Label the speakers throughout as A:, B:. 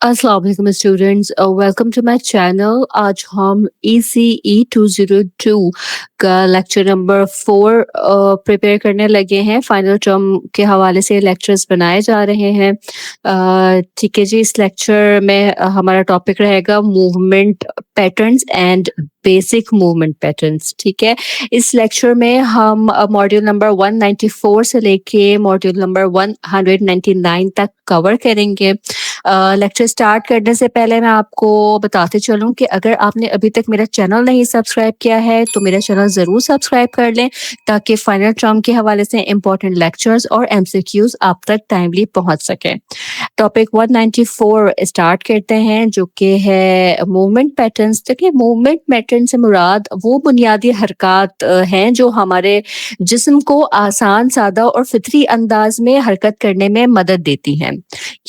A: अस्सलाम वालेकुम students, welcome to my channel. आज हम ECE 202 का लेक्चर नंबर 4 प्रिपेयर करने लगे हैं। फाइनल टर्म के हवाले से लेक्चर्स बनाए जा रहे हैं। ठीक है जी, इस लेक्चर में हमारा टॉपिक रहेगा movement patterns and basic movement patterns. ठीक है, इस लेक्चर में हम मॉड्यूल नंबर 194 से लेके मॉड्यूल नंबर 199 तक कवर करेंगे। लेक्चर स्टार्ट करने से पहले मैं आपको बताते चलूं कि अगर आपने अभी तक मेरा चैनल नहीं सब्सक्राइब किया है तो मेरा चैनल ज़रूर सब्सक्राइब कर लें ताकि फाइनल टर्म के हवाले से इम्पोर्टेंट लेक्चर्स और MCQs आप तक टाइमली पहुंच सके। टॉपिक 194 स्टार्ट करते हैं, जो कि है मूवमेंट पैटर्न्स। देखिए, मूवमेंट पैटर्न से मुराद वो बुनियादी हरकत हैं जो हमारे जिस्म को आसान, सादा और फितरी अंदाज में हरकत करने में मदद देती हैं।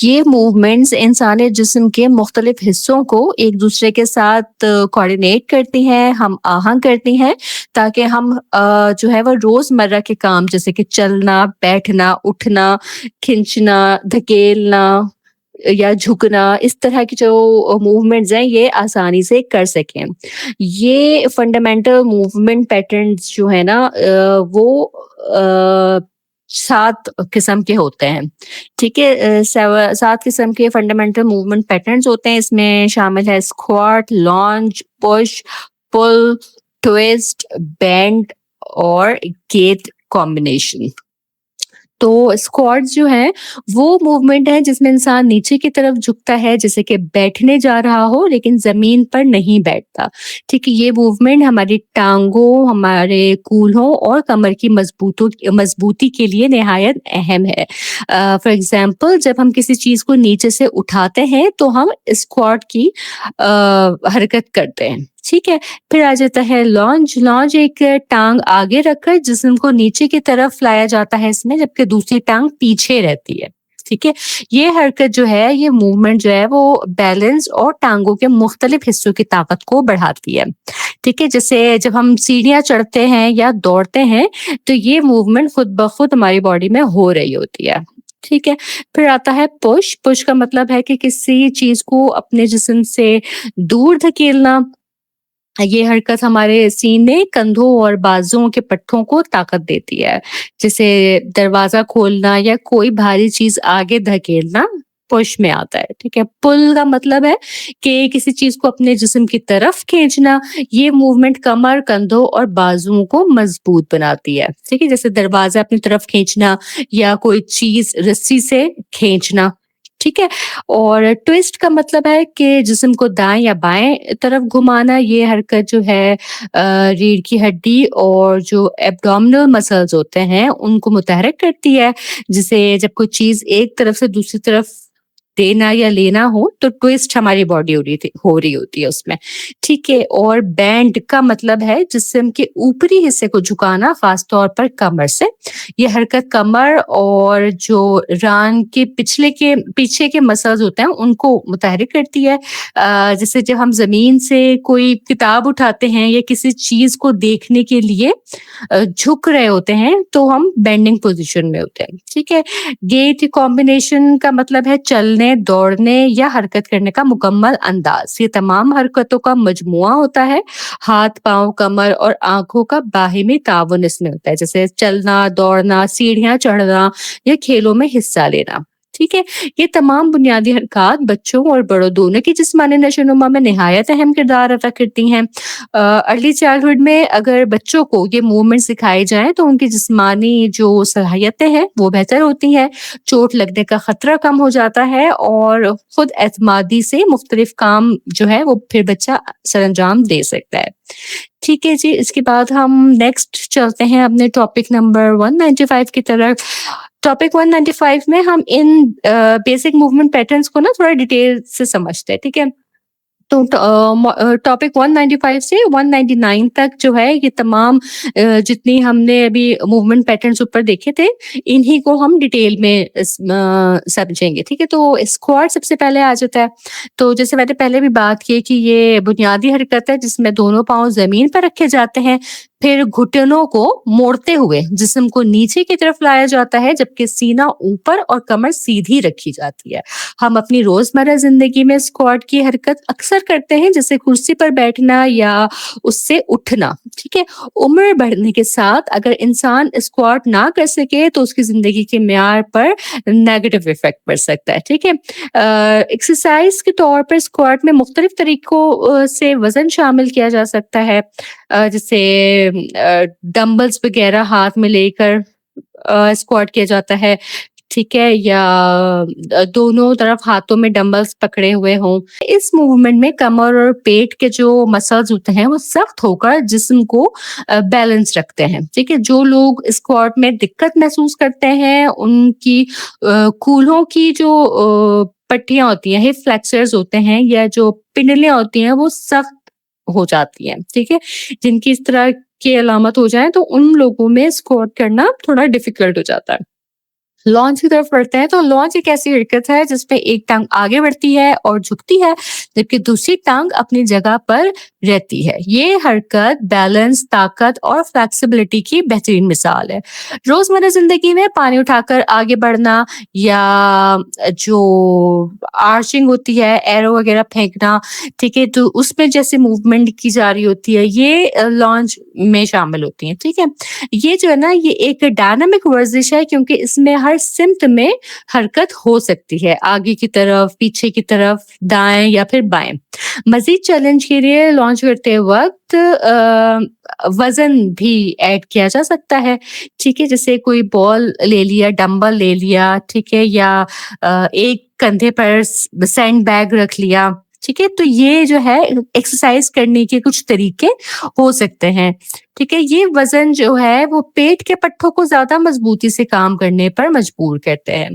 A: ये मूवमेंट्स इंसानी जिस्म के मुख्तलिफ हिस्सों को एक दूसरे के साथ कोऑर्डिनेट करती हैं, हम आहंग करती हैं, ताकि हम जो है वो रोज़मर्रा के काम जैसे कि चलना, बैठना, उठना, खींचना, धकेलना या झुकना, इस तरह की जो मूवमेंट्स हैं ये आसानी से कर सकें। ये फंडामेंटल मूवमेंट पैटर्न्स जो है ना वो 7 किस्म के होते हैं। ठीक है, 7 किस्म के फंडामेंटल मूवमेंट पैटर्न्स होते हैं। इसमें शामिल है स्क्वाट, लॉन्ज, पुश, पुल, ट्विस्ट, बेंड और गेट कॉम्बिनेशन। तो स्क्वाट्स जो है वो मूवमेंट है जिसमें इंसान नीचे की तरफ झुकता है, जैसे कि बैठने जा रहा हो लेकिन जमीन पर नहीं बैठता। ठीक है, ये मूवमेंट हमारी टांगों, हमारे कूल्हों और कमर की मजबूती के लिए निहायत अहम है। फॉर एग्जांपल, जब हम किसी चीज को नीचे से उठाते हैं तो हम स्क्वाट की हरकत करते हैं। ठीक है, फिर आ जाता है लॉन्ज। लॉन्ज एक टांग आगे रखकर जिस्म को नीचे की तरफ लाया जाता है इसमें, जबकि दूसरी टांग पीछे रहती है। ठीक है, ये हरकत जो है, ये मूवमेंट जो है वो बैलेंस और टांगों के मुख्तलिफ हिस्सों की ताकत को बढ़ाती है। ठीक है, जैसे जब हम सीढ़ियां चढ़ते हैं या दौड़ते हैं तो ये मूवमेंट खुद ब खुद हमारी बॉडी में हो रही होती है। ठीक है, फिर आता है पुश। पुश का मतलब है कि किसी चीज को अपने जिस्म से दूर धकेलना। ये हरकत हमारे सीने, कंधों और बाजुओं के पट्टों को ताकत देती है। जैसे दरवाजा खोलना या कोई भारी चीज आगे धकेलना पुश में आता है। ठीक है, पुल का मतलब है कि किसी चीज को अपने जिस्म की तरफ खींचना। ये मूवमेंट कमर, कंधों और बाजुओं को मजबूत बनाती है। ठीक है, जैसे दरवाजा अपनी तरफ खींचना या कोई चीज रस्सी से खींचना। ठीक है, और ट्विस्ट का मतलब है कि जिस्म को दाएं या बाएं तरफ घुमाना। ये हरकत जो है रीढ़ की हड्डी और जो एब्डोमिनल मसल्स होते हैं उनको मुतहरक करती है। जिसे जब कोई चीज एक तरफ से दूसरी तरफ देना या लेना हो तो ट्विस्ट हमारी बॉडी हो रही होती है उसमें। ठीक है, और बैंड का मतलब है जिस्म के ऊपरी हिस्से को झुकाना, खास तौर पर कमर से। ये हरकत कमर और जो रान के पीछे के मसल्स होते हैं उनको मुतहरिक करती है। जैसे जब हम जमीन से कोई किताब उठाते हैं या किसी चीज को देखने के लिए झुक रहे होते हैं तो हम बेंडिंग पोजीशन में होते हैं। ठीक है, गेट कॉम्बिनेशन का मतलब है चलने, दौड़ने या हरकत करने का मुकम्मल अंदाज। ये तमाम हरकतों का मजमुआ होता है। हाथ, पांव, कमर और आंखों का बाहिमी ताउन इसमें होता है, जैसे चलना, दौड़ना, सीढ़ियां चढ़ना या खेलों में हिस्सा लेना। ठीक है, ये तमाम बुनियादी हरकत बच्चों और बड़ों दोनों की जिस्मानी नशोनुमा में निहायत अहम किरदार अदा करती हैं। अर्ली चाइल्डहुड में अगर बच्चों को ये मूवमेंट सिखाए जाएं तो उनकी जिस्मानी जो सलाहियतें हैं वो बेहतर होती हैं, चोट लगने का खतरा कम हो जाता है और खुद एतमादी से मुख्तलिफ काम जो है वो फिर बच्चा सरअंजाम दे सकता है। ठीक है जी, इसके बाद हम नेक्स्ट चलते हैं अपने टॉपिक नंबर 195 की तरफ। टॉपिक 195 में हम इन बेसिक मूवमेंट पैटर्न्स को ना थोड़ा डिटेल से समझते हैं। ठीक है, तो टॉपिक 195 से 199 तक जो है ये तमाम जितनी हमने अभी मूवमेंट पैटर्न्स ऊपर देखे थे इन्हीं को हम डिटेल में समझेंगे। ठीक है, तो स्क्वाट सबसे पहले आ जाता है। तो जैसे मैंने पहले भी बात की कि ये बुनियादी हरकत है जिसमें दोनों पाँव जमीन पर रखे जाते हैं, फिर घुटनों को मोड़ते हुए जिस्म को नीचे की तरफ लाया जाता है, जबकि सीना ऊपर और कमर सीधी रखी जाती है। हम अपनी रोजमर्रा जिंदगी में स्क्वाट की हरकत अक्सर करते हैं, जैसे कुर्सी पर बैठना या उससे उठना। ठीक है, उम्र बढ़ने के साथ अगर इंसान स्क्वाट ना कर सके तो उसकी जिंदगी के म्यार पर नेगेटिव इफेक्ट पड़ सकता है। ठीक है, एक्सरसाइज के तौर पर स्क्वाट में मुख्तलिफ तरीकों से वजन शामिल किया जा सकता है, जैसे डंबल्स वगैरह हाथ में लेकर स्क्वाट किया जाता है। ठीक है, या दोनों तरफ हाथों में डंबल्स पकड़े हुए हों। इस मूवमेंट में कमर और पेट के जो मसल्स होते हैं वो सख्त होकर जिस्म को बैलेंस रखते हैं। ठीक है, जो लोग स्क्वाट में दिक्कत महसूस करते हैं उनकी कूल्हों की जो पट्टियां होती हैं, हिप फ्लेक्सर्स होते हैं, या जो पिंडलियां होती हैं वो सख्त हो जाती हैं। ठीक है, जिनकी इस तरह की अलामत हो जाए तो उन लोगों में स्क्वाट करना थोड़ा डिफिकल्ट हो जाता है। लॉन्च की तरफ बढ़ते हैं, तो लॉन्च एक ऐसी हरकत है जिसमें एक टांग आगे बढ़ती है और झुकती है, जबकि दूसरी टांग अपनी जगह पर रहती है। ये हरकत बैलेंस, ताकत और फ्लेक्सिबिलिटी की बेहतरीन मिसाल है। रोजमर्रा जिंदगी में पानी उठाकर आगे बढ़ना या जो आर्चिंग होती है, एरो वगैरह फेंकना, ठीक है, तो उसमें जैसे मूवमेंट की जा रही होती है, ये लॉन्च में शामिल होती है। ठीक है, ये जो है ना, ये एक डायनामिक वर्जिश है, क्योंकि इसमें हर सिम्त में हरकत हो सकती है, आगे की तरफ, पीछे की तरफ, दाएं या फिर बाएं। मजीद चैलेंज के लिए लॉन्च करते वक्त वजन भी ऐड किया जा सकता है। ठीक है, जैसे कोई बॉल ले लिया, डंबल ले लिया, ठीक है, या एक कंधे पर सैंड बैग रख लिया। ठीक है, तो ये जो है एक्सरसाइज करने के कुछ तरीके हो सकते हैं। ठीक है, ये वजन जो है वो पेट के पट्टों को ज्यादा मजबूती से काम करने पर मजबूर करते हैं।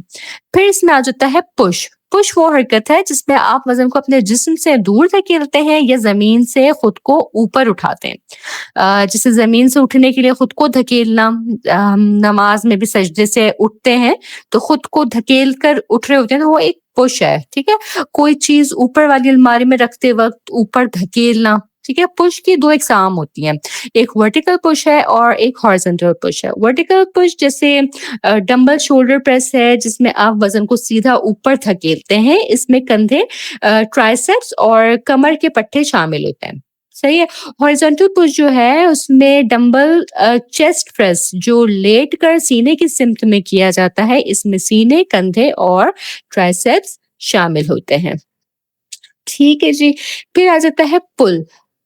A: फिर इसमें आ जाता है पुश। पुश वो हरकत है जिसमें आप वजन को अपने जिस्म से दूर धकेलते हैं या जमीन से खुद को ऊपर उठाते हैं। जैसे जमीन से उठने के लिए खुद को धकेलना, हम नमाज में भी सजदे से उठते हैं तो खुद को धकेल कर उठ रहे होते हैं, तो वो एक पुश है। ठीक है, कोई चीज ऊपर वाली अलमारी में रखते वक्त ऊपर धकेलना। ठीक है, पुश की दो इकसाम होती हैं, एक वर्टिकल पुश है और एक हॉरिजॉन्टल पुश है। वर्टिकल पुश जैसे डंबल शोल्डर प्रेस है, जिसमें आप वजन को सीधा ऊपर धकेलते हैं। इसमें कंधे, ट्राइसेप्स और कमर के पट्टे शामिल होते हैं। सही है। हॉरिजॉन्टल पुश जो है उसमें डंबल चेस्ट प्रेस जो लेट कर सीने की सिमत में किया जाता है, इसमें सीने, कंधे और ट्राइसेप्स शामिल होते हैं। ठीक है जी। फिर आ जाता है पुल।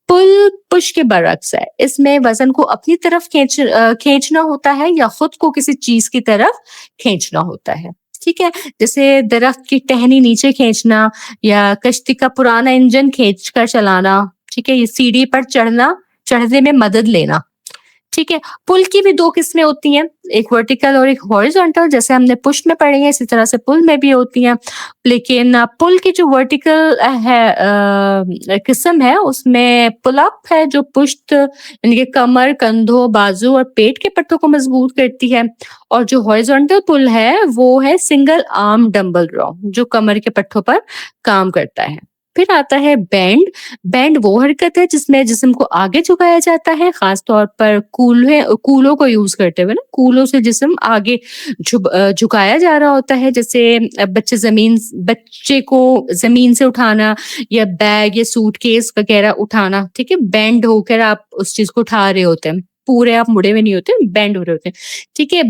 A: पुल पुश के बरक्स है, इसमें वजन को अपनी तरफ खींचना होता है या खुद को किसी चीज की तरफ खींचना होता है। ठीक है, जैसे दरख्त की टहनी नीचे खींचना या कश्ती का पुराना इंजन खींच कर चलाना। ठीक है, ये सीढ़ी पर चढ़ने में मदद लेना। ठीक है, पुल की भी दो किस्में होती हैं, एक वर्टिकल और एक हॉरिजॉन्टल। जैसे हमने पुश में पढ़ी है, इसी तरह से पुल में भी होती हैं। लेकिन पुल की जो वर्टिकल है किस्म है, उसमें पुल अप है जो पुश्त यानी कि कमर, कंधों, बाजू और पेट के पट्टों को मजबूत करती है। और जो हॉरिजॉन्टल पुल है वो है सिंगल आर्म डंबल ड्रॉ, जो कमर के पट्टों पर काम करता है। फिर आता है बैंड। बैंड वो हरकत है जिसमें जिस्म को आगे झुकाया जाता है, खास तौर पर कूलों को यूज करते हुए ना, कूलों से जिस्म आगे झुकाया जा रहा होता है। जैसे बच्चे को जमीन से उठाना या बैग या सूटकेस वगैरह उठाना। ठीक है, बैंड होकर आप उस चीज को उठा रहे होते हैं, पूरे आप मुड़े हुए नहीं होते, बैंड हो रहे होते हैं। ठीक है,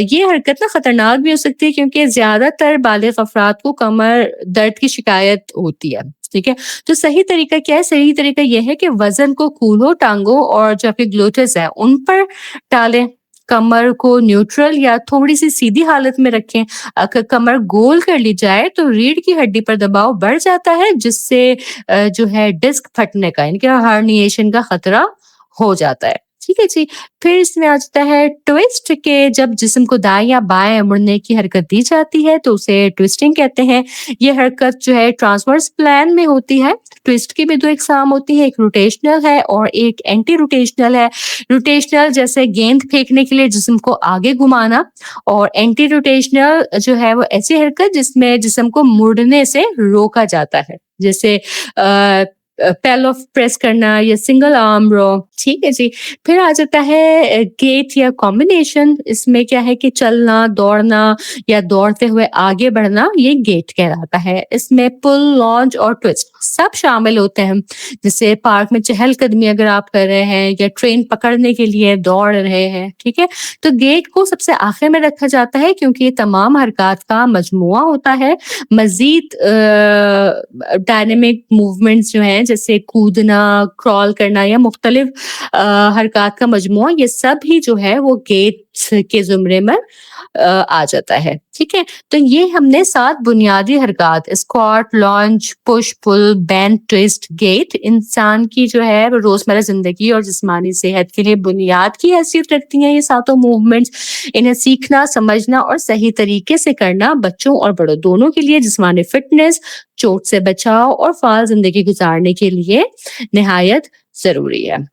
A: ये हरकत ना खतरनाक भी हो सकती है क्योंकि ज्यादातर बालिग अफराद को कमर दर्द की शिकायत होती है। ठीक है, तो सही तरीका क्या है? सही तरीका यह है कि वजन को कूल्हों, टांगों और जो आपके ग्लूटेस है उन पर डालें। कमर को न्यूट्रल या थोड़ी सी सीधी हालत में रखें। अगर कमर गोल कर ली जाए तो रीढ़ की हड्डी पर दबाव बढ़ जाता है, जिससे जो है डिस्क फटने का यानी कि हर्निएशन का खतरा हो जाता है। ठीक है जी। फिर इसमें आ जाता है ट्विस्ट के, जब जिस्म को दाएं या बाएं मुड़ने की हरकत दी जाती है तो उसे ट्विस्टिंग कहते हैं। ये हरकत जो है ट्रांसवर्स प्लान में होती है। ट्विस्ट की भी दो इकसाम होती है, एक रोटेशनल है और एक एंटी रोटेशनल है। रोटेशनल जैसे गेंद फेंकने के लिए जिस्म को आगे घुमाना, और एंटी रोटेशनल जो है वो ऐसी हरकत जिसमें जिस्म को मुड़ने से रोका जाता है। जैसे पैल ऑफ प्रेस करना या सिंगल आर्म रो, ठीक है जी। फिर आ जाता है गेट या कॉम्बिनेशन, इसमें क्या है कि चलना, दौड़ना या दौड़ते हुए आगे बढ़ना, ये गेट कहलाता है। इसमें पुल, लॉन्च और ट्विस्ट सब शामिल होते हैं। जैसे पार्क में चहलकदमी अगर आप कर रहे हैं या ट्रेन पकड़ने के लिए दौड़ रहे हैं, ठीक है? तो गेट को सबसे आखिर में रखा जाता है क्योंकि ये तमाम हरकत का मजमुआ होता है। मज़ीद डायनामिक मूवमेंट्स जो हैं जैसे कूदना, क्रॉल करना या मुख्तलिफ हरकत का मजमुआ, ये सब ही जो है वो गेट के ज़ुमरे में आ जाता है, ठीक है? तो ये हमने 7 बुनियादी हरकत स्क्वाट, लॉन्च, पुश, पुल, बेंड, ट्विस्ट, गेट इंसान की जो है वो रोज़मर्रा ज़िंदगी और जिस्मानी सेहत के लिए बुनियाद की हैसियत रखती हैं ये सातों मूवमेंट्स। इन्हें सीखना, समझना और सही तरीके से करना बच्चों और बड़ों दोनों के लिए जिस्मानी फिटनेस, चोट से बचाव और फ़ाल ज़िंदगी गुज़ारने के लिए निहायत ज़रूरी है।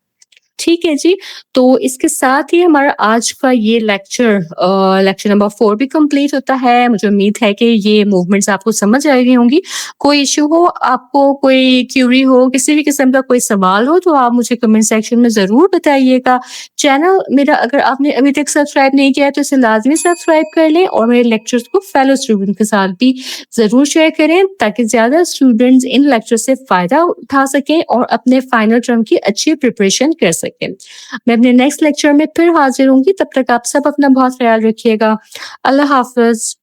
A: ठीक है जी, तो इसके साथ ही हमारा आज का ये लेक्चर नंबर 4 भी कंप्लीट होता है। मुझे उम्मीद है कि ये मूवमेंट्स आपको समझ आ गई होंगी। कोई इश्यू हो, आपको कोई क्यूरी हो, किसी भी किस्म का कोई सवाल हो, तो आप मुझे कमेंट सेक्शन में ज़रूर बताइएगा। चैनल मेरा अगर आपने अभी तक सब्सक्राइब नहीं किया है, तो इसे लाज़मी सब्सक्राइब कर लें और मेरे लेक्चर्स को फेलो स्टूडेंट के साथ भी ज़रूर शेयर करें ताकि ज़्यादा स्टूडेंट्स इन लेक्चर से फ़ायदा उठा सकें और अपने फाइनल टर्म की अच्छी प्रिपरेशन कर सकें। मैं अपने नेक्स्ट लेक्चर में फिर हाज़िर होंगी, तब तक आप सब अपना बहुत ख़्याल रखिएगा। अल्लाह हाफ़िज़।